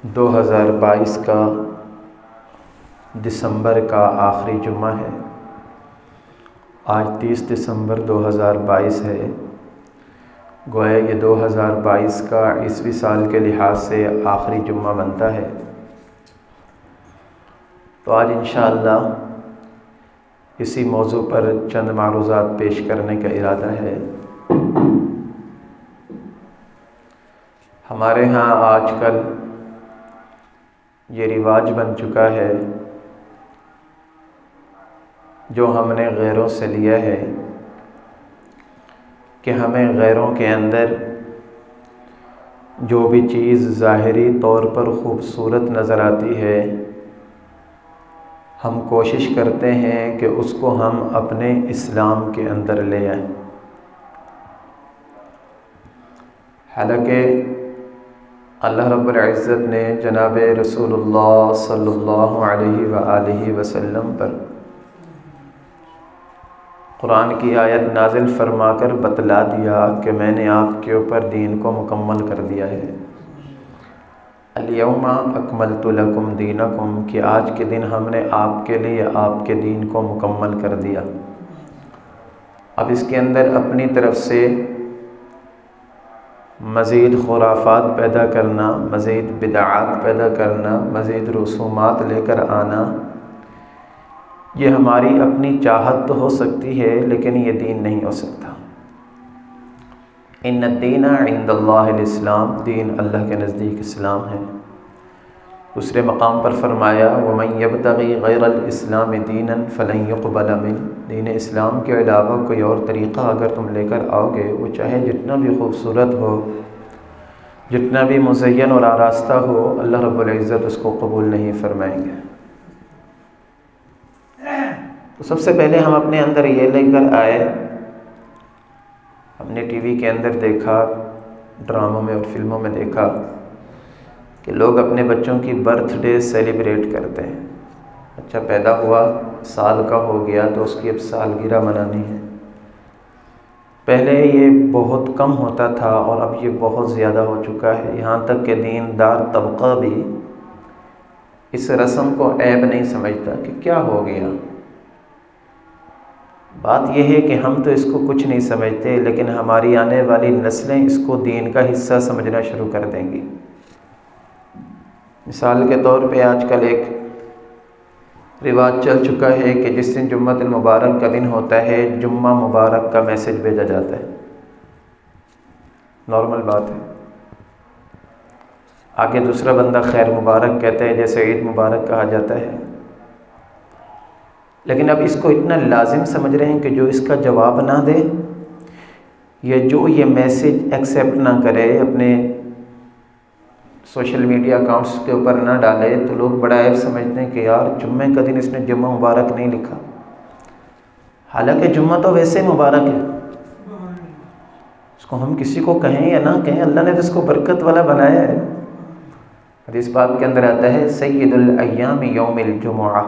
2022 کا دسمبر کا آخری جمعہ ہے۔ آج 30 دسمبر 2022 ہے۔ گویا یہ 2022 کا عیسوی سال کے لحاظ سے آخری جمعہ بنتا ہے۔ تو آج انشاءاللہ اسی موضوع پر چند معروضات پیش کرنے کا ارادہ ہے۔ ہمارے ہاں آج کل یہ رواج بن چکا ہے، جو ہم نے غیروں سے لیا ہے، کہ ہمیں غیروں کے اندر جو بھی چیز ظاہری طور پر خوبصورت نظر آتی ہے، ہم کوشش کرتے ہیں کہ اس کو ہم اپنے اسلام کے اندر لے آئیں۔ حالانکہ اللہ رب العزت نے جناب رسول اللہ صلی اللہ علیہ وآلہ وسلم پر قرآن کی آیت نازل فرما کر بتلا دیا کہ میں نے آپ کے اوپر دین کو مکمل کر دیا ہے۔ الیوم اکملت لکم دینکم، کہ آج کے دن ہم نے آپ کے لیے آپ کے دین کو مکمل کر دیا۔ اب اس کے اندر اپنی طرف سے مزید خرافات پیدا کرنا، مزید بدعات پیدا کرنا، مزید رسومات لے کر آنا، یہ ہماری اپنی چاہت تو ہو سکتی ہے، لیکن یہ دین نہیں ہو سکتا۔ ان الدین عند اللہ الاسلام، دین اللہ کے نزدیک اسلام ہے۔ دوسرے مقام پر فرمایا وَمَن يَبْتَغِي غَيْرَ الْإِسْلَامِ دِينًا فَلَن يُقْبَلَ مِنْهُ، دین اسلام کے علاوہ کوئی اور طریقہ اگر تم لے کر آؤ گے، وہ چاہے جتنا بھی خوبصورت ہو، جتنا بھی مزین اور آراستہ ہو، اللہ رب العزت اس کو قبول نہیں فرمائیں گے۔ تو سب سے پہلے ہم اپنے اندر یہ لے کر آئے، ہم نے ٹی وی کے اندر دیکھا، ڈراموں میں اور فلموں میں دیکھا کہ لوگ اپنے بچوں کی برتھ ڈے سیلیبریٹ کرتے ہیں۔ بچہ پیدا ہوا، سال کا ہو گیا تو اس کی اب سالگرہ منانی ہے۔ پہلے یہ بہت کم ہوتا تھا اور اب یہ بہت زیادہ ہو چکا ہے، یہاں تک کہ دیندار طبقہ بھی اس رسم کو عیب نہیں سمجھتا کہ کیا ہو گیا۔ بات یہ ہے کہ ہم تو اس کو کچھ نہیں سمجھتے، لیکن ہماری آنے والی نسلیں اس کو دین کا حصہ سمجھنا شروع کر دیں گی۔ مثال کے طور پہ آج کل ایک رواج چل چکا ہے کہ جس دن جمعۃ المبارک کا دن ہوتا ہے، جمعہ مبارک کا میسج بھیجا جاتا ہے۔ نارمل بات ہے۔ آگے دوسرا بندہ خیر مبارک کہتا ہے، جیسے عید مبارک کہا جاتا ہے، لیکن اب اس کو اتنا لازم سمجھ رہے ہیں کہ جو اس کا جواب نہ دے یا جو یہ میسج ایکسیپٹ نہ کرے، اپنے سوشل میڈیا اکاؤنٹس کے اوپر نہ ڈالے، تو لوگ بڑا عیب سمجھتے ہیں کہ یار جمعے کا دن اس نے جمعہ مبارک نہیں لکھا۔ حالانکہ جمعہ تو ویسے مبارک ہے، اس کو ہم کسی کو کہیں یا نہ کہیں، اللہ نے تو اس کو برکت والا بنایا ہے۔ حدیث پاک کے اندر آتا ہے سید الایام یوم الجمعہ،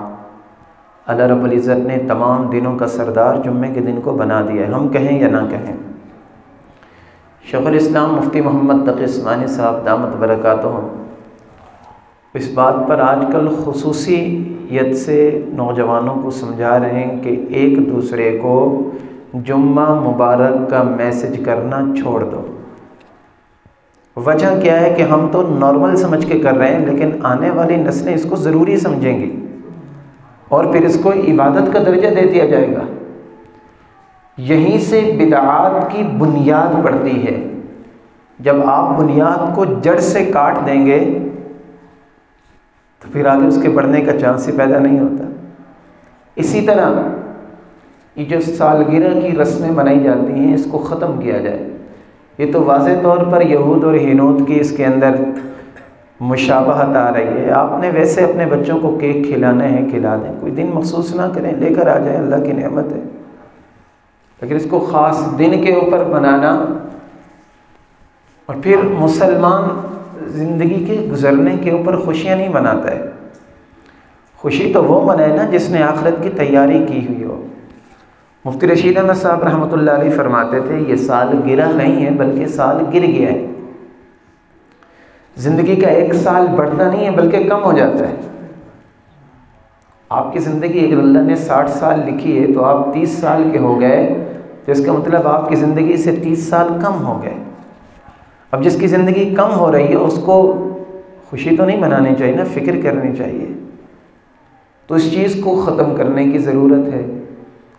اللہ رب العزت نے تمام دنوں کا سردار جمعے کے دن کو بنا دیا ہے، ہم کہیں یا نہ کہیں۔ شیخ الاسلام مفتی محمد تقی عثمانی صاحب دامت برکاتہم اس بات پر آج کل خصوصیت سے نوجوانوں کو سمجھا رہے ہیں کہ ایک دوسرے کو جمعہ مبارک کا میسج کرنا چھوڑ دو۔ وجہ کیا ہے کہ ہم تو نارمل سمجھ کے کر رہے ہیں، لیکن آنے والی نسلیں اس کو ضروری سمجھیں گی اور پھر اس کو عبادت کا درجہ دے دیا جائے گا۔ یہیں سے بدعات کی بنیاد پڑتی ہے۔ جب آپ بنیاد کو جڑ سے کاٹ دیں گے تو پھر آگے اس کے بڑھنے کا چانس ہی پیدا نہیں ہوتا۔ اسی طرح یہ جو سالگرہ کی رسمیں منائی جاتی ہیں، اس کو ختم کیا جائے۔ یہ تو واضح طور پر یہود اور ہنود کی اس کے اندر مشابہت آ رہی ہے۔ آپ نے ویسے اپنے بچوں کو کیک کھلانا ہے، کھلا دیں، کوئی دن مخصوص نہ کریں، لے کر آ جائیں، اللہ کی نعمت ہے۔ لیکن اس کو خاص دن کے اوپر بنانا اور پھر مسلمان زندگی کے گزرنے کے اوپر خوشیاں نہیں مناتا ہے۔ خوشی تو وہ منائے نا جس نے آخرت کی تیاری کی ہوئی ہو۔ مفتی رشید احمد صاحب رحمۃ اللہ علیہ فرماتے تھے یہ سال گرہ نہیں ہے بلکہ سال گر گیا ہے۔ زندگی کا 1 سال بڑھتا نہیں ہے بلکہ کم ہو جاتا ہے۔ آپ کی زندگی اگر اللہ نے 60 سال لکھی ہے تو آپ 30 سال کے ہو گئے، تو اس کا مطلب آپ کی زندگی سے 30 سال کم ہو گئے۔ اب جس کی زندگی کم ہو رہی ہے اس کو خوشی تو نہیں منانی چاہیے نا، فکر کرنی چاہیے۔ تو اس چیز کو ختم کرنے کی ضرورت ہے۔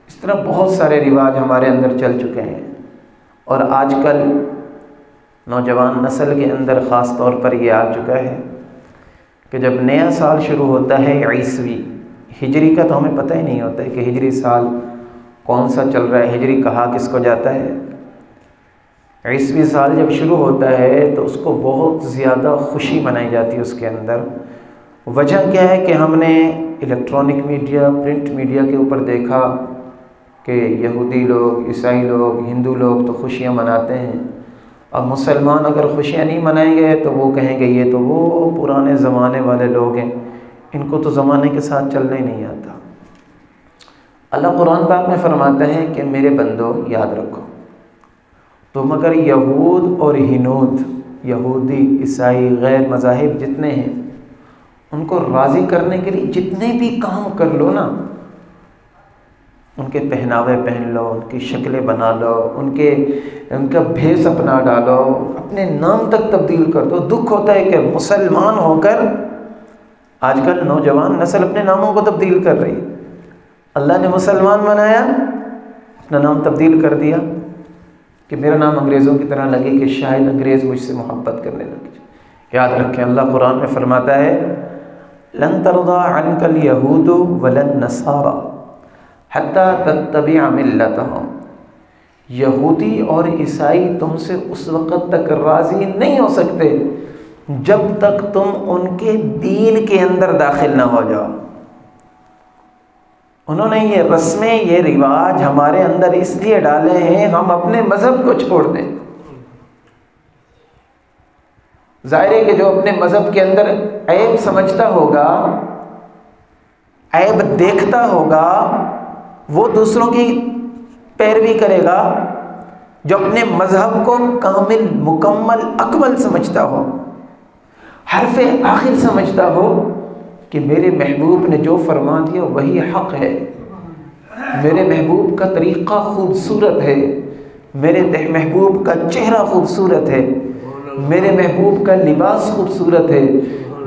اس طرح بہت سارے رواج ہمارے اندر چل چکے ہیں، اور آج کل نوجوان نسل کے اندر خاص طور پر یہ آ چکا ہے کہ جب نیا سال شروع ہوتا ہے عیسوی، ہجری کا تو ہمیں پتہ ہی نہیں ہوتا ہے کہ ہجری سال کون سا چل رہا ہے، ہجری کہا کس کو جاتا ہے۔ عیسوی سال جب شروع ہوتا ہے تو اس کو بہت زیادہ خوشی منائی جاتی ہے اس کے اندر۔ وجہ کیا ہے کہ ہم نے الیکٹرانک میڈیا، پرنٹ میڈیا کے اوپر دیکھا کہ یہودی لوگ، عیسائی لوگ، ہندو لوگ تو خوشیاں مناتے ہیں، اب مسلمان اگر خوشیاں نہیں منائیں گے تو وہ کہیں گے یہ تو وہ پرانے زمانے والے لوگ ہیں، ان کو تو زمانے کے ساتھ چلنا ہی نہیں آتا۔ اللہ قرآن پاک میں فرماتا ہے کہ میرے بندو یاد رکھو، تم اگر یہود اور ہنود، یہودی، عیسائی، غیر مذاہب جتنے ہیں، ان کو راضی کرنے کے لیے جتنے بھی کام کر لو نا، ان کے پہناوے پہن لو، ان کی شکلیں بنا لو، ان کا بھیس اپنا ڈالو، اپنے نام تک تبدیل کر دو۔ دکھ ہوتا ہے کہ مسلمان ہو کر آج کل نوجوان نسل اپنے ناموں کو تبدیل کر رہی ہے۔ اللہ نے مسلمان بنایا، اپنا نام تبدیل کر دیا کہ میرا نام انگریزوں کی طرح لگے کہ شاید انگریز مجھ سے محبت کرنے لگے۔ یاد رکھیں اللہ قرآن میں فرماتا ہے لن ترضى عنك اليهود ولا النصارى حتى تتبع ملتهم، یہودی اور عیسائی تم سے اس وقت تک راضی نہیں ہو سکتے جب تک تم ان کے دین کے اندر داخل نہ ہو جاؤ۔ انہوں نے یہ رسمیں، یہ رواج ہمارے اندر اس لیے ڈالے ہیں ہم اپنے مذہب کو چھوڑ دیں۔ ظاہر ہے کہ جو اپنے مذہب کے اندر عیب سمجھتا ہوگا، عیب دیکھتا ہوگا، وہ دوسروں کی پیروی کرے گا۔ جو اپنے مذہب کو کامل، مکمل، اکمل سمجھتا ہو، حرف آخر سمجھتا ہو کہ میرے محبوب نے جو فرما دیا وہی حق ہے، میرے محبوب کا طریقہ خوبصورت ہے، میرے محبوب کا چہرہ خوبصورت ہے، میرے محبوب کا لباس خوبصورت ہے،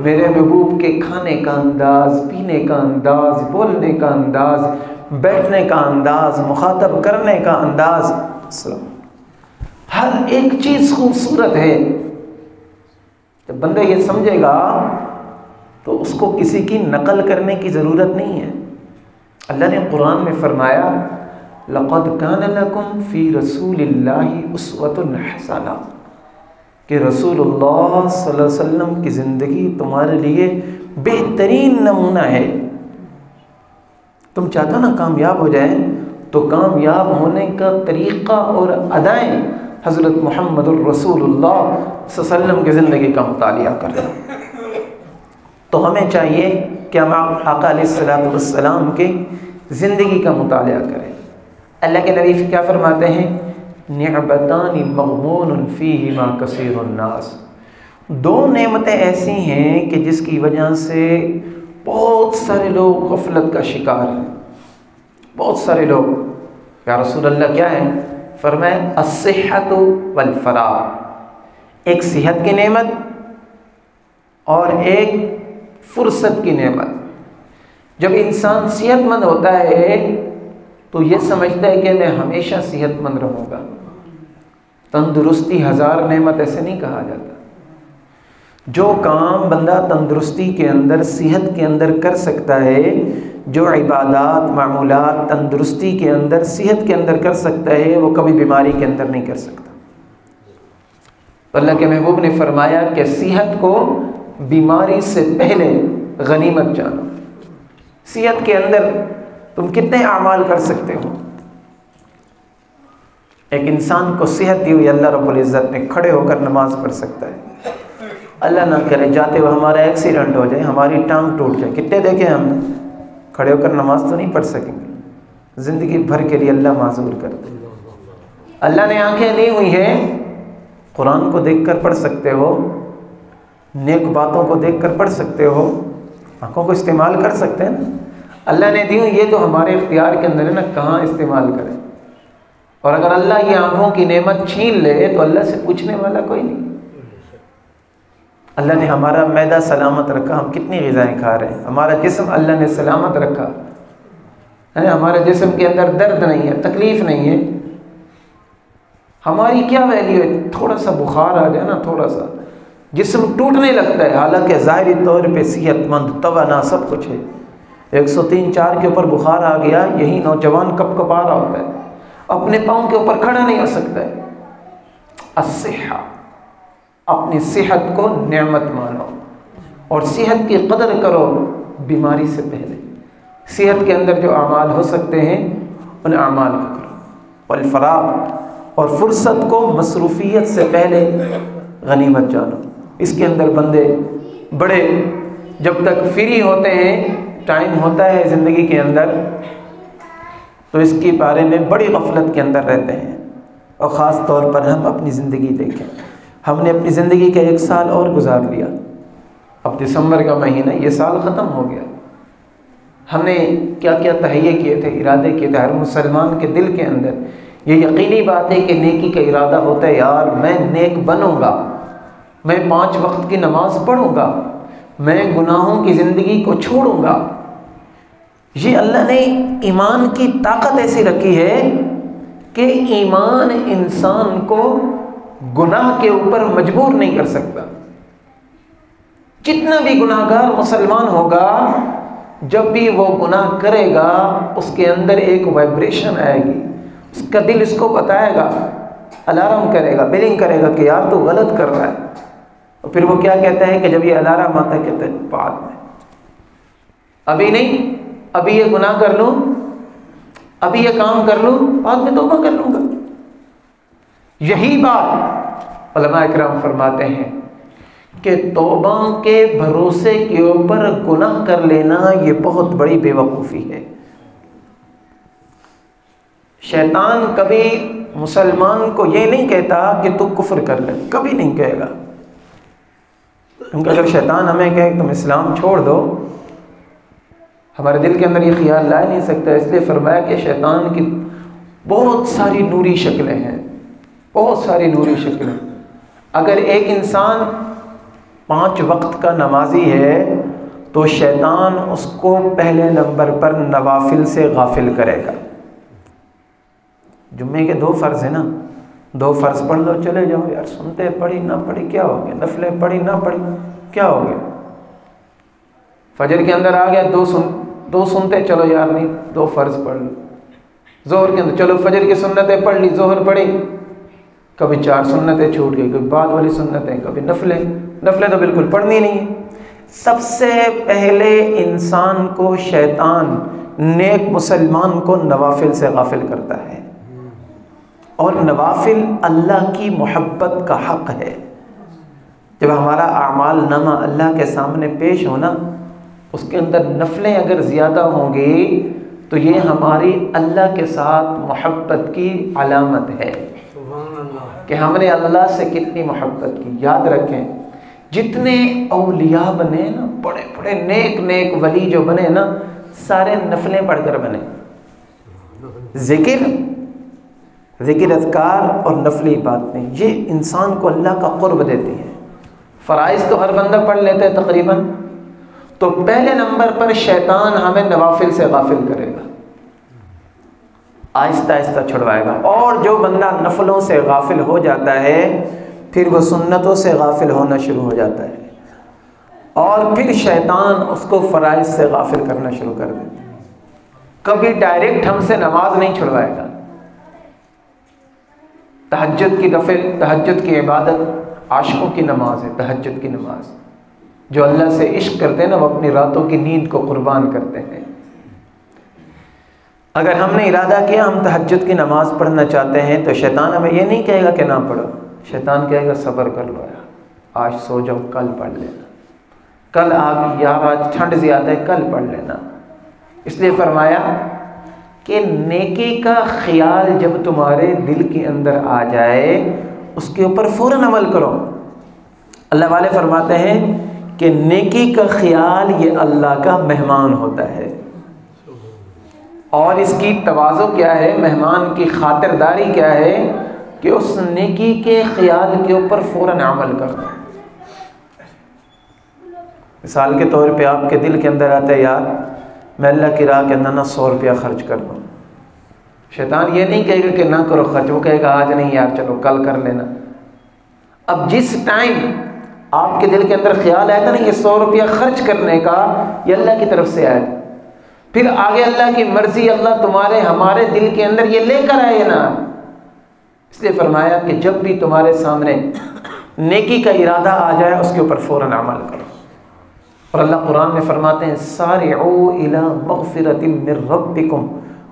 میرے محبوب کے کھانے کا انداز، پینے کا انداز، بولنے کا انداز، بیٹھنے کا انداز، مخاطب کرنے کا انداز، ہر ایک چیز خوبصورت ہے۔ جب بندہ یہ سمجھے گا تو اس کو کسی کی نقل کرنے کی ضرورت نہیں ہے۔ اللہ نے قرآن میں فرمایا لَقَدْ كَانَ لَكُمْ فِي رَسُولِ اللَّهِ أُسْوَةٌ حَسَنَةٌ، کہ رسول اللہ صلی اللہ علیہ وسلم کی زندگی تمہارے لیے بہترین نمونہ ہے۔ تم چاہتے ہو نا کامیاب ہو جائیں، تو کامیاب ہونے کا طریقہ اور ادائیں حضرت محمد الرسول اللہ صلی اللہ علیہ وسلم کی زندگی کا مطالعہ کریں۔ تو ہمیں چاہیے کہ ہم آقا علیہ السلام کی زندگی کا مطالعہ کریں۔ اللہ کے نبی کیا فرماتے ہیں؟ نعمتان مغبون فیہما کثیر الناس، 2 نعمتیں ایسی ہیں کہ جس کی وجہ سے بہت سارے لوگ غفلت کا شکار ہیں۔ بہت سارے لوگ، یا رسول اللہ کیا ہے؟ فرمایا الصحت والفراغ، ایک صحت کی نعمت اور ایک فرصت کی نعمت۔ جب انسان صحت مند ہوتا ہے تو یہ سمجھتا ہے کہ میں ہمیشہ صحت مند رہوں گا۔ تندرستی 1000 نعمت ایسے نہیں کہا جاتا۔ جو کام بندہ تندرستی کے اندر، صحت کے اندر کر سکتا ہے، جو عبادات، معمولات تندرستی کے اندر، صحت کے اندر کر سکتا ہے، وہ کبھی بیماری کے اندر نہیں کر سکتا۔ تو اللہ کے محبوب نے فرمایا کہ صحت کو بیماری سے پہلے غنیمت جانو۔ صحت کے اندر تم کتنے اعمال کر سکتے ہو؟ ایک انسان کو صحت دی ہوئی اللہ رب العزت نے کھڑے ہو کر نماز پڑھ سکتا ہے۔ اللہ نہ کرے جاتے ہوئے ہمارا ایکسیڈنٹ ہو جائے، ہماری ٹانگ ٹوٹ جائے، کتنے دیکھے ہم نے، کھڑے ہو کر نماز تو نہیں پڑھ سکیں گے، زندگی بھر کے لیے اللہ معذور کر دے۔ اللہ نے آنکھیں دی ہوئی ہیں، قرآن کو دیکھ کر پڑھ سکتے ہو، نیک باتوں کو دیکھ کر پڑھ سکتے ہو، آنکھوں کو استعمال کر سکتے ہیں نا، اللہ نے دی یہ تو ہمارے اختیار کے اندر ہے نا، کہاں استعمال کریں۔ اور اگر اللہ یہ آنکھوں کی نعمت چھین لے تو اللہ سے پوچھنے والا کوئی نہیں۔ اللہ نے ہمارا معدہ سلامت رکھا، ہم کتنی غذائیں کھا رہے ہیں، ہمارا جسم اللہ نے سلامت رکھا ہے، ہمارے جسم کے اندر درد نہیں ہے، تکلیف نہیں ہے، ہماری کیا ویلیو ہے؟ تھوڑا سا بخار آ جائے نا، تھوڑا سا جسم ٹوٹنے لگتا ہے، حالانکہ ظاہری طور پہ صحت مند توانا سب کچھ ہے، 103-4 کے اوپر بخار آ گیا، یہی نوجوان کپ کپا رہا ہوتا ہے، اپنے پاؤں کے اوپر کھڑا نہیں ہو سکتا ہے۔ الصحہ، اپنی صحت کو نعمت مانو اور صحت کی قدر کرو بیماری سے پہلے۔ صحت کے اندر جو اعمال ہو سکتے ہیں ان اعمال کو کرو، والفراغ، اور فرصت کو مصروفیت سے پہلے غنیمت جانو۔ اس کے اندر بندے بڑے جب تک فری ہوتے ہیں، ٹائم ہوتا ہے زندگی کے اندر، تو اس کے بارے میں بڑی غفلت کے اندر رہتے ہیں۔ اور خاص طور پر ہم اپنی زندگی دیکھیں، ہم نے اپنی زندگی کا 1 سال اور گزار لیا، اب دسمبر کا مہینہ، یہ سال ختم ہو گیا، ہم نے کیا کیا تہیے کیے تھے، ارادے کیے تھے۔ ہر مسلمان کے دل کے اندر یہ یقینی بات ہے کہ نیکی کا ارادہ ہوتا ہے، یار میں نیک بنوں گا، میں 5 وقت کی نماز پڑھوں گا، میں گناہوں کی زندگی کو چھوڑوں گا۔ یہ اللہ نے ایمان کی طاقت ایسی رکھی ہے کہ ایمان انسان کو گناہ کے اوپر مجبور نہیں کر سکتا۔ جتنا بھی گناہ گار مسلمان ہوگا، جب بھی وہ گناہ کرے گا اس کے اندر ایک وائبریشن آئے گی، اس کا دل اس کو بتائے گا، الارم کرے گا، بیلنگ کرے گا کہ یار تو غلط کر رہا ہے۔ اور پھر وہ کیا کہتا ہے کہ جب یہ الارم آتا ہے کہتا ہے بعد میں، ابھی نہیں، ابھی یہ گناہ کر لوں، ابھی یہ کام کر لوں، بعد میں توبہ کر لوں گا۔ یہی بات علماء اکرام فرماتے ہیں کہ توبہ کے بھروسے کے اوپر گناہ کر لینا یہ بہت بڑی بے وقوفی ہے۔ شیطان کبھی مسلمان کو یہ نہیں کہتا کہ تو کفر کر لے، کبھی نہیں کہے گا، کیونکہ اگر شیطان ہمیں کہے کہ تم اسلام چھوڑ دو، ہمارے دل کے اندر یہ خیال لا نہیں سکتا۔ اس لیے فرمایا کہ شیطان کی بہت ساری نوری شکلیں ہیں، بہت ساری نوری شکلیں۔ اگر ایک انسان 5 وقت کا نمازی ہے تو شیطان اس کو پہلے نمبر پر نوافل سے غافل کرے گا۔ جمعے کے 2 فرض ہیں نا، 2 فرض پڑھ لو چلے جاؤ، یار سنتے پڑھی نہ پڑھی کیا ہو گیا، نفلیں پڑھی نہ پڑھی کیا ہو گیا، فجر کے اندر آ گیا 2 سنتے چلو یار نہیں 2 فرض پڑھ لو، ظہر کے اندر چلو فجر کی سنتیں پڑھ لی، ظہر پڑھی، کبھی 4 سنتیں چھوٹ گئی، کبھی بعد والی سنتیں، کبھی نفلیں تو بالکل پڑھنی نہیں ہیں۔ سب سے پہلے انسان کو شیطان نیک مسلمان کو نوافل سے غافل کرتا ہے، اور نوافل اللہ کی محبت کا حق ہے۔ جب ہمارا اعمال نامہ اللہ کے سامنے پیش ہونا، اس کے اندر نفلیں اگر زیادہ ہوں گی تو یہ ہماری اللہ کے ساتھ محبت کی علامت ہے کہ ہم نے اللہ سے کتنی محبت کی۔ یاد رکھیں جتنے اولیاء بنے نا، بڑے بڑے نیک ولی جو بنے نا، سارے نفلیں پڑھ کر بنے۔ ذکر اذکار اور نفلی باتیں یہ انسان کو اللہ کا قرب دیتی ہیں۔ فرائض تو ہر بندہ پڑھ لیتا ہے تقریباً، تو پہلے نمبر پر شیطان ہمیں نوافل سے غافل کرے گا، آہستہ آہستہ چھڑوائے گا۔ اور جو بندہ نفلوں سے غافل ہو جاتا ہے پھر وہ سنتوں سے غافل ہونا شروع ہو جاتا ہے، اور پھر شیطان اس کو فرائض سے غافل کرنا شروع کر دیتا ہے۔ کبھی ڈائریکٹ ہم سے نماز نہیں چھڑوائے گا۔ تہجد کی نفل، تہجد کی عبادت عاشقوں کی نماز ہے۔ تہجد کی نماز جو اللہ سے عشق کرتے ہیں نا، وہ اپنی راتوں کی نیند کو قربان کرتے ہیں۔ اگر ہم نے ارادہ کیا ہم تہجد کی نماز پڑھنا چاہتے ہیں تو شیطان ہمیں یہ نہیں کہے گا کہ نہ پڑھو، شیطان کہے گا صبر کر لو یار، آج سو جاؤ کل پڑھ لینا، کل یار آج ٹھنڈ زیادہ ہے کل پڑھ لینا۔ اس لیے فرمایا کہ نیکی کا خیال جب تمہارے دل کے اندر آ جائے اس کے اوپر فوراً عمل کرو۔ اللہ والے فرماتے ہیں کہ نیکی کا خیال یہ اللہ کا مہمان ہوتا ہے، اور اس کی تواضع کیا ہے، مہمان کی خاطرداری کیا ہے کہ اس نیکی کے خیال کے اوپر فوراً عمل کرنا۔ مثال کے طور پہ آپ کے دل کے اندر آتا ہے یار میں اللہ کی راہ کے اندر نہ 100 روپیہ خرچ کر دوں، شیطان یہ نہیں کہے گا کہ نہ کرو خرچ، وہ کہے گا آج نہیں یار چلو کل کر لینا۔ اب جس ٹائم آپ کے دل کے اندر خیال آیا تھا نا یہ 100 روپیہ خرچ کرنے کا، یہ اللہ کی طرف سے آیا، پھر آگے اللہ کی مرضی، اللہ تمہارے ہمارے دل کے اندر یہ لے کر آئے نا، اس لیے فرمایا کہ جب بھی تمہارے سامنے نیکی کا ارادہ آ جائے اس کے اوپر فوراً عمل کرو۔ اور اللہ قرآن میں فرماتے ہیں سارعوا الی مغفرۃ من ربکم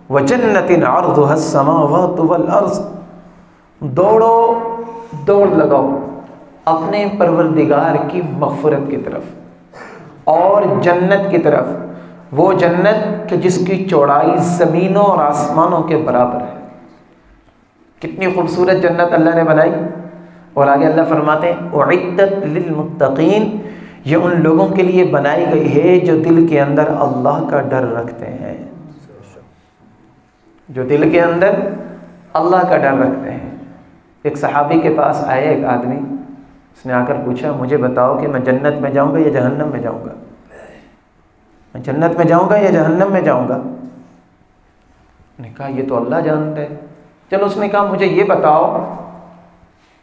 وجنۃ عرضها السماوات والارض، دوڑو دوڑ لگاؤ اپنے پروردگار کی مغفرت کی طرف اور جنت کی طرف، وہ جنت کہ جس کی چوڑائی زمینوں اور آسمانوں کے برابر ہے۔ کتنی خوبصورت جنت اللہ نے بنائی، اور آگے اللہ فرماتے ہیں اعدت للمتقین، یہ ان لوگوں کے لیے بنائی گئی ہے جو دل کے اندر اللہ کا ڈر رکھتے ہیں، جو دل کے اندر اللہ کا ڈر رکھتے ہیں۔ ایک صحابی کے پاس آئے ایک آدمی، اس نے آ کر پوچھا مجھے بتاؤ کہ میں جنت میں جاؤں گا یا جہنم میں جاؤں گا، میں جنت میں جاؤں گا یا جہنم میں جاؤں گا؟ نے کہا یہ تو اللہ جانتا ہے۔ چلو اس نے کہا مجھے یہ بتاؤ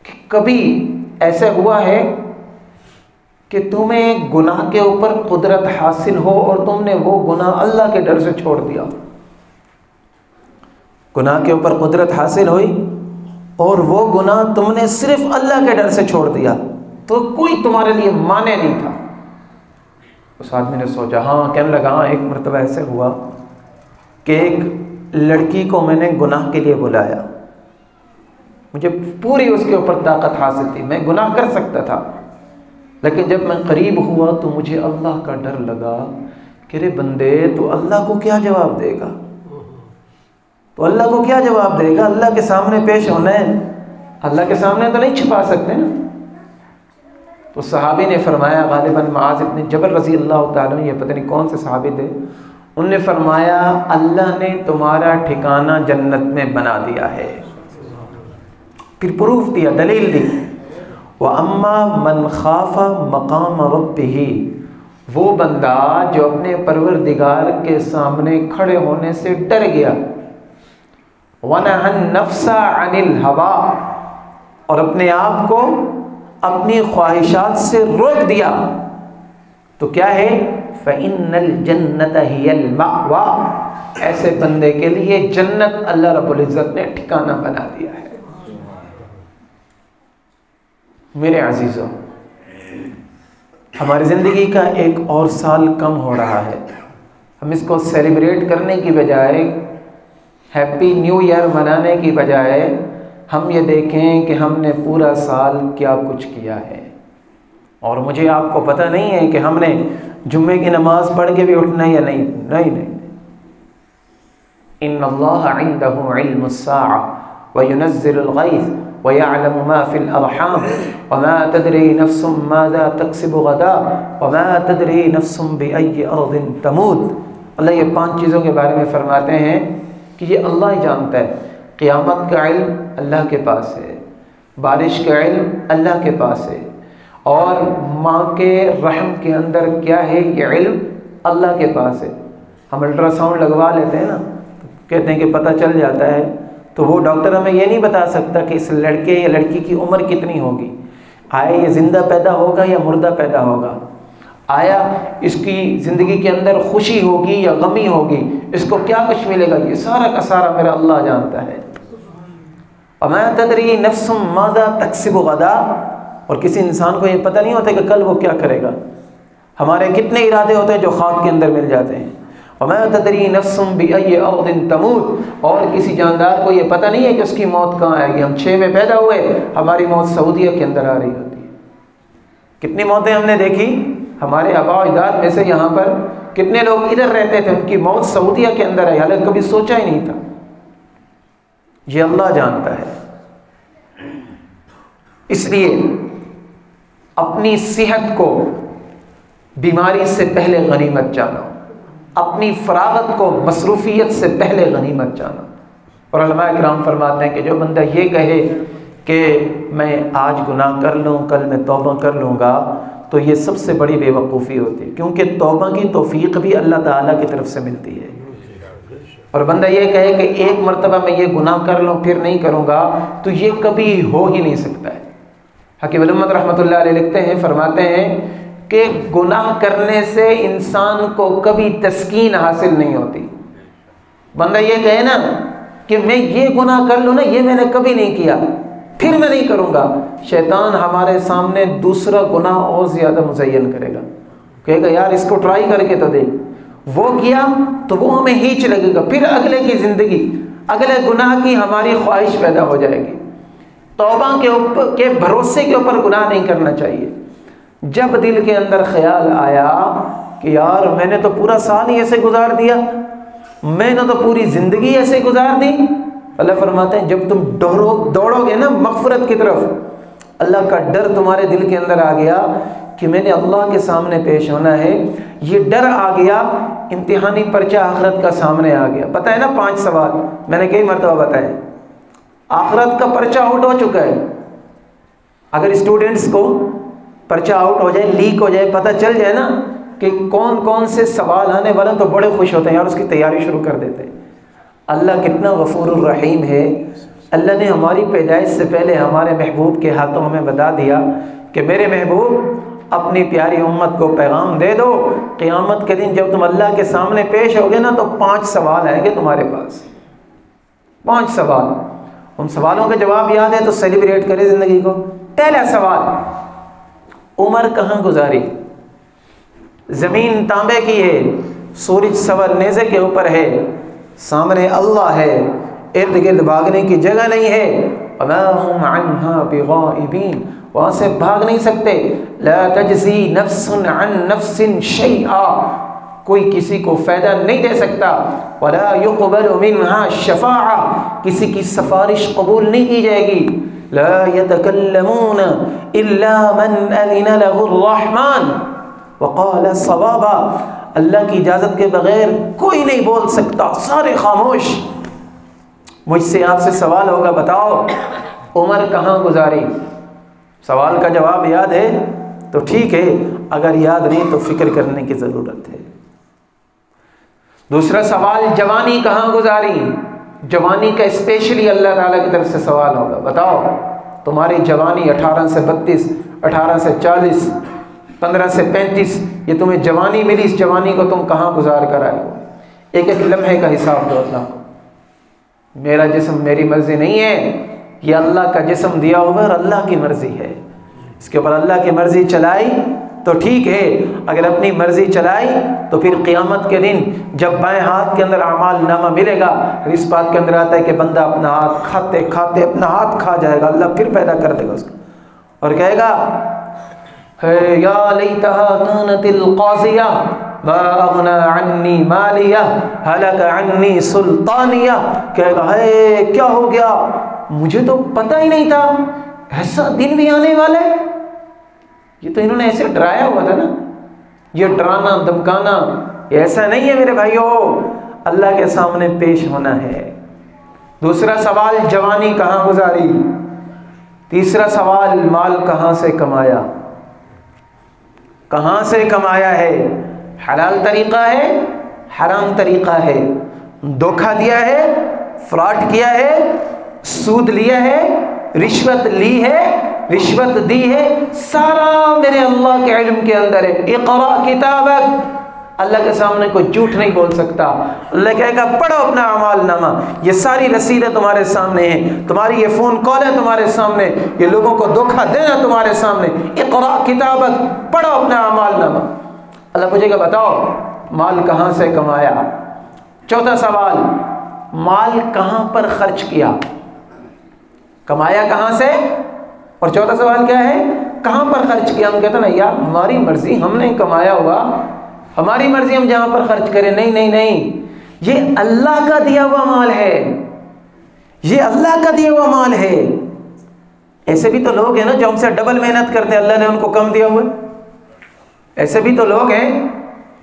کہ کبھی ایسا ہوا ہے کہ تمہیں گناہ کے اوپر قدرت حاصل ہو اور تم نے وہ گناہ اللہ کے ڈر سے چھوڑ دیا؟ گناہ کے اوپر قدرت حاصل ہوئی اور وہ گناہ تم نے صرف اللہ کے ڈر سے چھوڑ دیا، تو کوئی تمہارے لیے مانع نہیں تھا۔ اس آدمی نے سوچا، ہاں، کہنے لگا ہاں ایک مرتبہ ایسے ہوا کہ ایک لڑکی کو میں نے گناہ کے لیے بلایا، مجھے پوری اس کے اوپر طاقت حاصل تھی، میں گناہ کر سکتا تھا، لیکن جب میں قریب ہوا تو مجھے اللہ کا ڈر لگا کہ رے بندے تو اللہ کو کیا جواب دے گا، تو اللہ کو کیا جواب دے گا، اللہ کے سامنے پیش ہونا ہے، اللہ کے سامنے تو نہیں چھپا سکتے نا۔ تو صحابی نے فرمایا، غالباً معاذ ابن جبل رضی اللہ تعالیٰ، یہ پتہ نہیں کون سے صحابی تھے، انہوں نے فرمایا اللہ نے تمہارا ٹھکانہ جنت میں بنا دیا ہے، پھر پروف دیا، دلیل دی۔ وَأَمَّا مَنْ خَافَ مَقَامَ رَبِّهِ، وہ بندہ جو اپنے پروردگار کے سامنے کھڑے ہونے سے ڈر گیا، وَنَهَى النَّفْسَ عَنِ الْهَوَىٰ، اور اپنے آپ کو اپنی خواہشات سے روک دیا، تو کیا ہے فَإِنَّ الْجَنَّةَ هِيَ الْمَأْوَىٰ، ایسے بندے کے لیے جنت اللہ رب العزت نے ٹھکانہ بنا دیا ہے۔ میرے عزیزوں، ہماری زندگی کا ایک اور سال کم ہو رہا ہے، ہم اس کو سیلیبریٹ کرنے کی بجائے، ہیپی نیو ایئر منانے کی بجائے، ہم یہ دیکھیں کہ ہم نے پورا سال کیا کچھ کیا ہے۔ اور مجھے آپ کو پتہ نہیں ہے کہ ہم نے جمعے کی نماز پڑھ کے بھی اٹھنا یا نہیں، نہیں۔ ان اللہ عندہ علم الساعة وینزل الغیث وَيَعْلَمُ مَا فِي الْأَرْحَامِ وَمَا تَدْرِي نَفْسٌ مَاذَا تَكْسِبُ غَدًا وَمَا تَدْرِي نَفْسٌ بِأَيِّ أَرْضٍ تَمُوتُ۔ اللہ یہ 5 چیزوں کے بارے میں فرماتے ہیں کہ یہ اللہ ہی جانتا ہے۔ قیامت کا علم اللہ کے پاس ہے، بارش کا علم اللہ کے پاس ہے، اور ماں کے رحم کے اندر کیا ہے یہ علم اللہ کے پاس ہے۔ ہم الٹرا ساؤنڈ لگوا لیتے ہیں نا، کہتے ہیں کہ پتہ چل جاتا ہے، تو وہ ڈاکٹر ہمیں یہ نہیں بتا سکتا کہ اس لڑکے یا لڑکی کی عمر کتنی ہوگی، آیا یہ زندہ پیدا ہوگا یا مردہ پیدا ہوگا، آیا اس کی زندگی کے اندر خوشی ہوگی یا غمی ہوگی، اس کو کیا کچھ ملے گا، یہ سارا کا سارا میرا اللہ جانتا ہے۔ وَمَا تَدْرِي نَفْسٌ مَاذَا تَكْسِبُ غَدًا، اور کسی انسان کو یہ پتہ نہیں ہوتا کہ کل وہ کیا کرے گا۔ ہمارے کتنے ارادے ہوتے ہیں جو خواب کے اندر مل جاتے ہیں۔ وَمَا تَدْرِي نَفْسٌ بِأَيِّ أَرْضٍ تَمُوتُ، اور کسی جاندار کو یہ پتہ نہیں ہے کہ اس کی موت کہاں آئے گی۔ ہم 6 میں پیدا ہوئے، ہماری موت سعودیہ کے اندر آ رہی ہوتی ہے۔ کتنی موتیں ہم نے دیکھی، ہمارے آباء و اجداد میں سے یہاں پر کتنے لوگ ادھر رہتے تھے، ان کی موت سعودیہ کے اندر آئی، حالانکہ کبھی سوچا ہی نہیں تھا۔ یہ اللہ جانتا ہے۔ اس لیے اپنی صحت کو بیماری سے پہلے غنیمت جانو، اپنی فراغت کو مصروفیت سے پہلے غنیمت جانو۔ اور علماء کرام فرماتے ہیں کہ جو بندہ یہ کہے کہ میں آج گناہ کر لوں کل میں توبہ کر لوں گا، تو یہ سب سے بڑی بے وقوفی ہوتی ہے، کیونکہ توبہ کی توفیق بھی اللہ تعالیٰ کی طرف سے ملتی ہے۔ اور بندہ یہ کہے کہ ایک مرتبہ میں یہ گناہ کر لوں پھر نہیں کروں گا، تو یہ کبھی ہو ہی نہیں سکتا ہے۔ حکیم الامت رحمۃ اللہ علیہ لکھتے ہیں، فرماتے ہیں کہ گناہ کرنے سے انسان کو کبھی تسکین حاصل نہیں ہوتی۔ بندہ یہ کہے نا کہ میں یہ گناہ کر لوں نا، یہ میں نے کبھی نہیں کیا پھر میں نہیں کروں گا، شیطان ہمارے سامنے دوسرا گناہ اور زیادہ مزین کرے گا، کہے گا یار اس کو ٹرائی کر کے تو دیکھ، وہ کیا تو وہ ہمیں ہیچ لگے گا، پھر اگلے کی زندگی اگلے گناہ کی ہماری خواہش پیدا ہو جائے گی۔ توبہ کے بھروسے کے اوپر گناہ نہیں کرنا چاہیے۔ جب دل کے اندر خیال آیا کہ یار میں نے تو پورا سال ہی ایسے گزار دیا، میں نے تو پوری زندگی ایسے گزار دی، اللہ فرماتے ہیں جب تم دوڑو گے نا مغفرت کی طرف، اللہ کا ڈر تمہارے دل کے اندر آ گیا کہ میں نے اللہ کے سامنے پیش ہونا ہے، یہ ڈر آ گیا، امتحانی پرچہ آخرت کا سامنے آ گیا۔ پتہ ہے نا 5 سوال میں نے کئی مرتبہ بتائے، آخرت کا پرچہ آؤٹ ہو چکا ہے۔ اگر اسٹوڈنٹس کو پرچہ آؤٹ ہو جائے، لیک ہو جائے، پتہ چل جائے نا کہ کون کون سے سوال آنے والا، تو بڑے خوش ہوتے ہیں یار، اس کی تیاری شروع کر دیتے ہیں۔ اللہ کتنا غفور الرحیم ہے، اللہ نے ہماری پیدائش سے پہلے ہمارے محبوب کے ہاتھوں ہمیں بتا دیا کہ میرے محبوب اپنی پیاری امت کو پیغام دے دو، قیامت کے دن جب تم اللہ کے سامنے پیش ہوگے نا تو 5 سوال آئیں گے تمہارے پاس، 5 سوال۔ ان سوالوں کے جواب یاد ہے تو سیلیبریٹ کرے زندگی کو۔ پہلا سوال، عمر کہاں گزاری؟ زمین تانبے کی ہے، سورج سور نیزے کے اوپر ہے، سامنے اللہ ہے، ارد گرد بھاگنے کی جگہ نہیں ہے، وما هم عنها بغائبین، وہاں سے بھاگ نہیں سکتے۔ لا تجزی نفس عن نفس شیئا، کوئی کسی کو فائدہ نہیں دے سکتا۔ ولا يقبل منها شفاعہ، کسی کی سفارش قبول نہیں کی جائے گی۔ لا يتكلمون الا من اذن له الرحمن وقال صوابا، اللہ کی اجازت کے بغیر کوئی نہیں بول سکتا، سارے خاموش۔ مجھ سے آپ سے سوال ہوگا، بتاؤ عمر کہاں گزاری؟ سوال کا جواب یاد ہے تو ٹھیک ہے، اگر یاد نہیں تو فکر کرنے کی ضرورت ہے۔ دوسرا سوال، جوانی کہاں گزاری؟ جوانی کا اسپیشلی اللہ تعالیٰ کی طرف سے سوال ہوگا، بتاؤ تمہاری جوانی 18 سے 32، 18 سے 40، 15 سے 35، یہ تمہیں جوانی ملی، اس جوانی کو تم کہاں گزار کر آئے ہو؟ ایک ایک لمحے کا حساب دو اللہ کو۔ میرا جسم میری مرضی نہیں ہے، یہ اللہ کا جسم دیا ہوا اور اللہ کی مرضی ہے، اس کے اوپر اللہ کی مرضی چلائی تو ٹھیک ہے، اگر اپنی مرضی چلائی تو پھر قیامت کے دن جب بائیں ہاتھ کے اندر اعمال نامہ ملے گا، اس بات کے اندر آتا ہے کہ بندہ اپنا ہاتھ کھاتے کھاتے اپنا ہاتھ کھا جائے گا، اللہ پھر پیدا کر دے گا اس کو اور کہے گا یا لیتہا کانت القاضیہ ما اغنی عنی مالیہ ہلک عنی سلطانیہ، کہے گا ہے کیا ہو گیا، مجھے تو پتہ ہی نہیں تھا ایسا دن بھی آنے والا ہے۔ یہ تو انہوں نے ایسے ڈرایا ہوا تھا نا، یہ ڈرانا دمکانا ایسا نہیں ہے میرے بھائیو، اللہ کے سامنے پیش ہونا ہے۔ دوسرا سوال، جوانی کہاں گزاری؟ تیسرا سوال، مال کہاں سے کمایا؟ کہاں سے کمایا ہے؟ حلال طریقہ ہے، حرام طریقہ ہے، دھوکہ دیا ہے، فراڈ کیا ہے، سود لیا ہے، رشوت لی ہے، رشوت دی ہے، سارا میرے اللہ کے علم کے اندر ہے۔ اقرا کتابک، اللہ کے سامنے کوئی جھوٹ نہیں بول سکتا۔ اللہ کہے گا پڑھو اپنا اعمال نامہ، یہ ساری رسیدیں تمہارے سامنے ہیں، تمہاری یہ فون کال ہے تمہارے سامنے، یہ لوگوں کو دھوکہ دینا تمہارے سامنے۔ اقرا کتابک، پڑھو اپنا اعمال نامہ۔ اللہ پوچھے گا بتاؤ مال کہاں سے کمایا؟ چوتھا سوال، مال کہاں پر خرچ کیا؟ کمایا کہاں سے؟ اور چوتھا سوال کیا ہے؟ کہاں پر خرچ کیا؟ ہم کہتے ہیں نا یار ہماری مرضی، ہم نے کمایا ہوا، ہماری مرضی ہم جہاں پر خرچ کریں۔ نہیں نہیں نہیں، یہ اللہ کا دیا ہوا مال ہے، یہ اللہ کا دیا ہوا مال ہے، ایسے بھی تو لوگ ہیں نا جو ہم سے ڈبل محنت کرتے ہیں، اللہ نے ان کو کم دیا ہوا ہے۔ ایسے بھی تو لوگ ہیں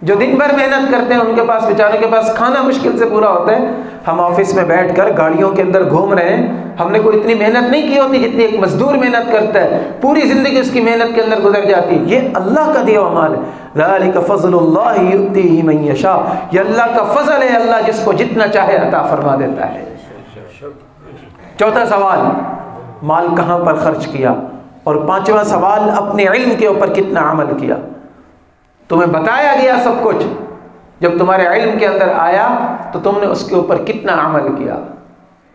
جو دن بھر محنت کرتے ہیں، ان کے پاس بیچارے کے پاس کھانا مشکل سے پورا ہوتا ہے۔ ہم آفس میں بیٹھ کر گاڑیوں کے اندر گھوم رہے ہیں، ہم نے کوئی اتنی محنت نہیں کی ہوتی جتنی ایک مزدور محنت کرتا ہے، پوری زندگی اس کی محنت کے اندر گزر جاتی ہے۔ یہ اللہ کا دیا ہوا مال ہے۔ ذالک فضل اللہ یؤتیہ من یشاء، یہ اللہ کا فضل ہے، اللہ جس کو جتنا چاہے عطا فرما دیتا ہے۔ چوتھا سوال، مال کہاں پر خرچ کیا؟ اور پانچواں سوال، اپنے علم کے اوپر کتنا عمل کیا؟ تمہیں بتایا گیا سب کچھ، جب تمہارے علم کے اندر آیا تو تم نے اس کے اوپر کتنا عمل کیا؟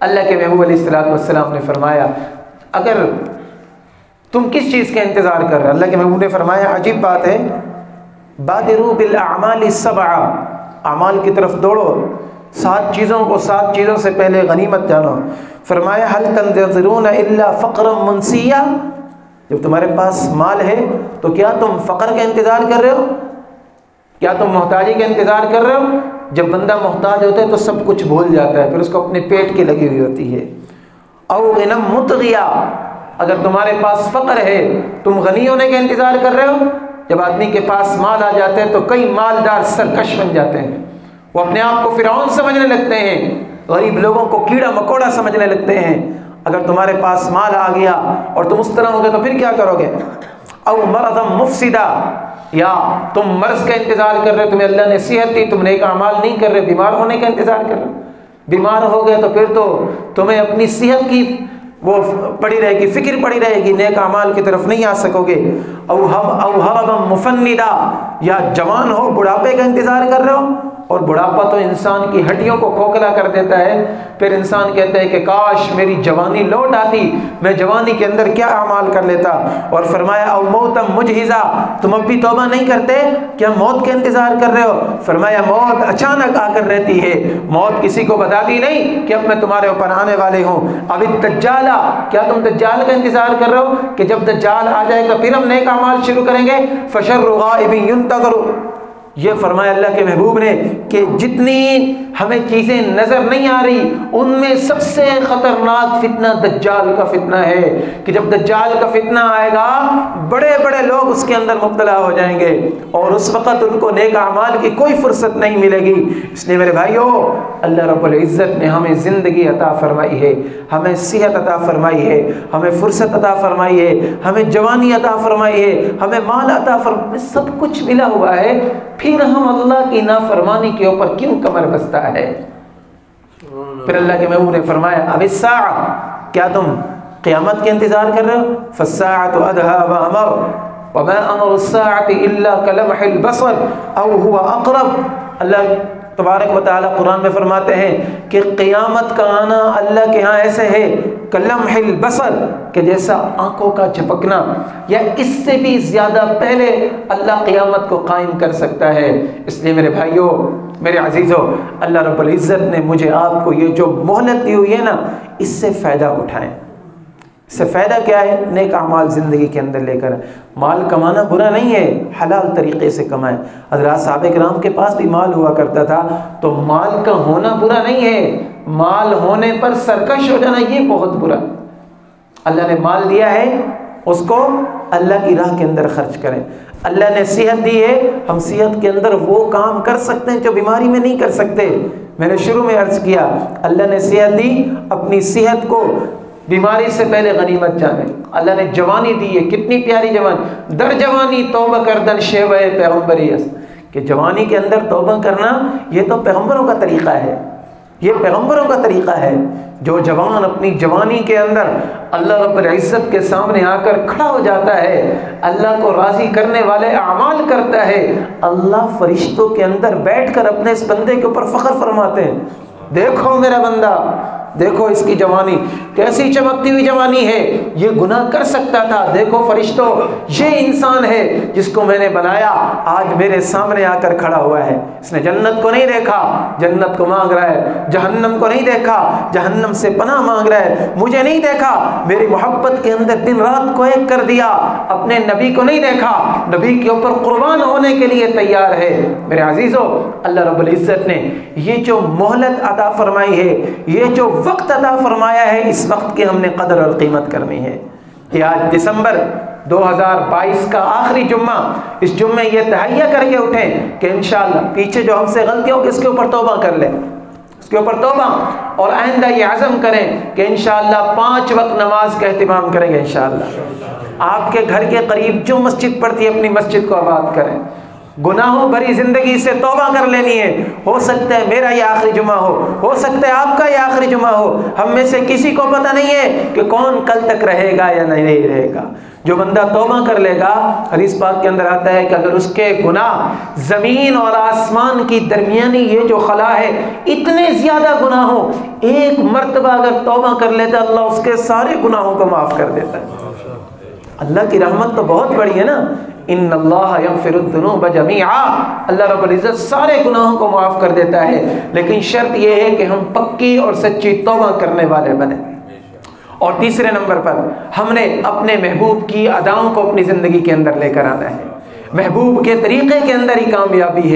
اللہ کے محبوب علیہ الصلوۃ والسلام نے فرمایا، اگر تم کس چیز کا انتظار کر رہے؟ اللہ کے محبوب نے فرمایا، عجیب بات ہے، بادروا بالاعمال السبع، اعمال کی طرف دوڑو، 7 چیزوں کو 7 چیزوں سے پہلے غنیمت جانو۔ فرمایا، هل تنتظرون الا فقرا منسیا، جب تمہارے پاس مال ہے تو کیا تم فقر کا انتظار کر رہے ہو؟ کیا تم محتاجی کا انتظار کر رہے ہو؟ جب بندہ محتاج ہوتا ہے تو سب کچھ بھول جاتا ہے، پھر اس کو اپنے پیٹ کی لگی ہوئی ہوتی ہے۔ او غنم مطغیا، اگر تمہارے پاس فقر ہے، تم غنی ہونے کا انتظار کر رہے ہو؟ جب آدمی کے پاس مال آ جاتے ہیں تو کئی مالدار سرکش بن جاتے ہیں، وہ اپنے آپ کو فرعون سمجھنے لگتے ہیں، غریب لوگوں کو کیڑا مکوڑا سمجھنے لگتے ہیں۔ اگر تمہارے پاس مال آ گیا اور تم اس طرح ہو گئے تو پھر کیا کرو گے؟ او مرضا مفسدہ، یا تم مرض کا انتظار کر رہے، تمہیں اللہ نے صحت دی، تم نیک اعمال نہیں کر رہے، بیمار ہونے کا انتظار کر رہے، بیمار ہو گئے تو پھر تو تمہیں اپنی صحت کی وہ پڑی رہے گی، فکر پڑی رہے گی، نیک اعمال کی طرف نہیں آ سکو گے۔ او ہرما مفندا، یا جوان ہو بڑھاپے کا انتظار کر رہے ہو، اور بڑھاپا تو انسان کی ہڈیوں کو کھوکھلا کر دیتا ہے، پھر انسان کہتا ہے کہ کاش میری جوانی لوٹ آتی، میں جوانی کے اندر کیا اعمال کر لیتا۔ اور فرمایا، او موتا مجہزا، تم اب بھی توبہ نہیں کرتے، کیا موت کا انتظار کر رہے ہو؟ فرمایا، موت اچانک آ کر رہتی ہے، موت کسی کو بتاتی نہیں کہ اب میں تمہارے اوپر آنے والے ہوں۔ اب الدجال، کیا تم دجال کا انتظار کر رہے ہو کہ جب دجال آ جائے گا پھر ہم نیک اعمال شروع کریں گے؟ فشر غائب ينتظر، یہ فرمایا اللہ کے محبوب نے کہ جتنی ہمیں چیزیں نظر نہیں آ رہی ان میں سب سے خطرناک فتنہ دجال کا فتنہ ہے، کہ جب دجال کا فتنہ آئے گا بڑے بڑے لوگ اس کے اندر مبتلا ہو جائیں گے، اور اس وقت ان کو نیک اعمال کی کوئی فرصت نہیں ملے گی۔ اس لیے میرے بھائیو، اللہ رب العزت نے ہمیں زندگی عطا فرمائی ہے، ہمیں صحت عطا فرمائی ہے، ہمیں فرصت عطا فرمائی ہے، ہمیں جوانی عطا فرمائی ہے، ہمیں مال عطا فرمائی، سب کچھ ملا ہوا ہے، پھر ہم اللہ کی نافرمانی کے اوپر کیوں کمر بستہ ہے؟ پھر اللہ کے محبوب نے فرمایا، اب الساعہ، کیا تم قیامت کے انتظار کر رہے ہو؟ فالساعة أدهى وأمر وما أمر الساعة إلا كلمح البصر أو هو أقرب۔ اللہ تبارک و تعالیٰ قرآن میں فرماتے ہیں کہ قیامت کا آنا اللہ کے ہاں ایسے ہے کلمح البصر، کہ جیسا آنکھوں کا جھپکنا، یا اس سے بھی زیادہ پہلے اللہ قیامت کو قائم کر سکتا ہے۔ اس لیے میرے بھائیوں، میرے عزیزوں، اللہ رب العزت نے مجھے آپ کو یہ جو مہلت دی ہوئی ہے نا، اس سے فائدہ اٹھائیں۔ اس سے فائدہ کیا ہے؟ نیک اعمال زندگی کے اندر لے کر۔ مال کمانا برا نہیں ہے، حلال طریقے سے کمائیں۔ حضرات صحابہ کرام کے پاس بھی مال ہوا کرتا تھا، تو مال کا ہونا برا نہیں ہے، مال ہونے پر سرکش ہو جانا یہ بہت برا۔ اللہ نے مال دیا ہے، اس کو اللہ کی راہ کے اندر خرچ کریں۔ اللہ نے صحت دی ہے، ہم صحت کے اندر وہ کام کر سکتے ہیں جو بیماری میں نہیں کر سکتے۔ میں نے شروع میں عرض کیا، اللہ نے صحت دی، اپنی صحت کو بیماری سے پہلے غنیمت جانیں۔ اللہ نے جوانی دی ہے، کتنی پیاری جوانی، در جوانی توبہ کردن شیوہ پیغمبری است، کہ جوانی کے اندر توبہ کرنا یہ تو پیغمبروں کا طریقہ ہے، یہ پیغمبروں کا طریقہ ہے۔ جو جوان اپنی جوانی کے اندر اللہ رب العزت کے سامنے آ کر کھڑا ہو جاتا ہے، اللہ کو راضی کرنے والے اعمال کرتا ہے، اللہ فرشتوں کے اندر بیٹھ کر اپنے اس بندے کے اوپر فخر فرماتے ہیں، دیکھو میرا بندہ، دیکھو اس کی جوانی کیسی چمکتی ہوئی جوانی ہے، یہ گناہ کر سکتا تھا، دیکھو فرشتوں یہ انسان ہے جس کو میں نے بنایا، آج میرے سامنے آ کر کھڑا ہوا ہے۔ اس نے جنت کو نہیں دیکھا، جنت کو مانگ رہا ہے، جہنم کو نہیں دیکھا، جہنم سے پناہ مانگ رہا ہے، مجھے نہیں دیکھا، میری محبت کے اندر دن رات کو ایک کر دیا، اپنے نبی کو نہیں دیکھا، نبی کے اوپر قربان ہونے کے لیے تیار ہے۔ میرے عزیزو، اللہ رب العزت نے یہ جو مہلت عطا فرمائی ہے، یہ جو وقت عطا فرمایا ہے، اس وقت کی ہم نے قدر اور قیمت کرنی ہے۔ کہ آج دسمبر 2022 کا آخری جمعہ، اس جمعے یہ تہیہ کر کے اٹھیں کہ انشاءاللہ پیچھے جو ہم سے غلطی ہوگی اس کے اوپر توبہ کر لیں، اس کے اوپر توبہ، اور آئندہ یہ عزم کریں کہ انشاءاللہ 5 وقت نماز کا اہتمام کریں گے انشاءاللہ۔ آپ کے گھر کے قریب جو مسجد پڑتی ہے اپنی مسجد کو آباد کریں، گناہوں بھری زندگی سے توبہ کر لینی ہے۔ ہو سکتا ہے میرا یہ آخری جمعہ ہو سکتا ہے آپ کا یہ آخری جمعہ ہو، ہم میں سے کسی کو پتہ نہیں ہے کہ کون کل تک رہے گا یا نہیں رہے گا۔ جو بندہ توبہ کر لے گا، حدیث پاک کے اندر آتا ہے کہ اگر اس کے گناہ زمین اور آسمان کی درمیانی یہ جو خلا ہے اتنے زیادہ گناہ ہو، ایک مرتبہ اگر توبہ کر لیتا ہے اللہ اس کے سارے گناہوں کو معاف کر دیتا ہے۔ اللہ کی رحمت تو بہت بڑی ہے نا، ان اللہ یغفر الذنوب جميعا، اللہ رب العزت سارے گناہوں کو معاف کر دیتا ہے، لیکن شرط یہ ہے کہ ہم پکی اور سچی توبہ کرنے والے بنیں۔ اور تیسرے نمبر پر ہم نے اپنے محبوب کی اداؤں کو اپنی زندگی کے اندر لے کر آنا ہے۔ محبوب کے طریقے کے اندر ہی کامیابی ہے۔